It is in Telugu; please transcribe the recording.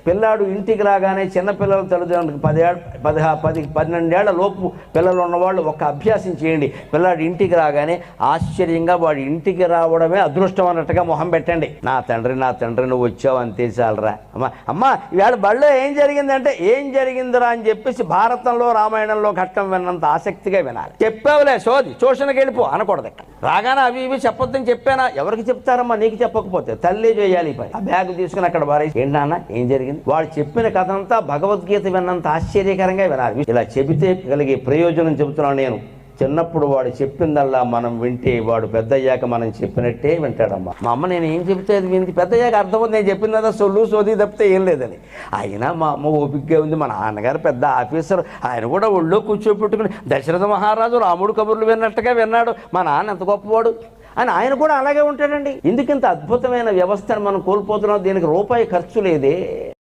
పిల్లాడు ఇంటికి రాగానే చిన్నపిల్లల తల్లిదండ్రులకు 12 లోపు పిల్లలు ఉన్నవాళ్ళు ఒక అభ్యాసం చేయండి. పిల్లాడు ఇంటికి రాగానే ఆశ్చర్యంగా వాడి ఇంటికి రావడమే అదృష్టం అన్నట్టుగా మొహం పెట్టండి. నా తండ్రి నువ్వు వచ్చావు అంతే చాలరా. అమ్మ ఇవాళ బళ్ళో ఏం జరిగిందంటే ఏం జరిగిందిరా అని చెప్పేసి భారతంలో రామాయణంలో ఘట్టం విన్నంత ఆసక్తిగా వినాలి. చెప్పావులే సోది ట్యూషన్కి వెళ్ళిపో అనకూడదు. రాగానే అవి ఇవి చెప్పొద్దని చెప్పానా? ఎవరికి చెప్తారమ్మా? నీకు చెప్పకపోతే తల్లి చేయాలి ఈ పని. ఆ బ్యాగ్ తీసుకుని అక్కడ వారేసి ఏంటి నాన్న ఏం జరిగింది? వాడు చెప్పిన కథ అంతా భగవద్గీత విన్నంత ఆశ్చర్యకరంగా వినాలి. ఇలా చెబితే కలిగే ప్రయోజనం చెబుతున్నాను నేను. చిన్నప్పుడు వాడు చెప్పిందల్లా మనం వింటే వాడు పెద్దయ్యాక మనం చెప్పినట్టే వింటాడమ్మా. మా అమ్మ నేను ఏం చెబితే అది వింది, పెద్దయ్యాక అర్థమవుతుంది నేను చెప్పిందా సోది తప్పితే ఏం లేదని. అయినా మా అమ్మ ఓపికగా ఉంది. మా నాన్నగారు పెద్ద ఆఫీసర్, ఆయన కూడా ఒళ్ళో కూర్చోపెట్టుకుని దశరథ మహారాజు రాముడు కబుర్లు విన్నట్టుగా విన్నాడు. మా నాన్న ఎంత గొప్పవాడు అని ఆయన కూడా అలాగే ఉంటాడండి. ఎందుకింత అద్భుతమైన వ్యవస్థను మనం కోల్పోతున్నాం? దీనికి రూపాయి ఖర్చు లేదే.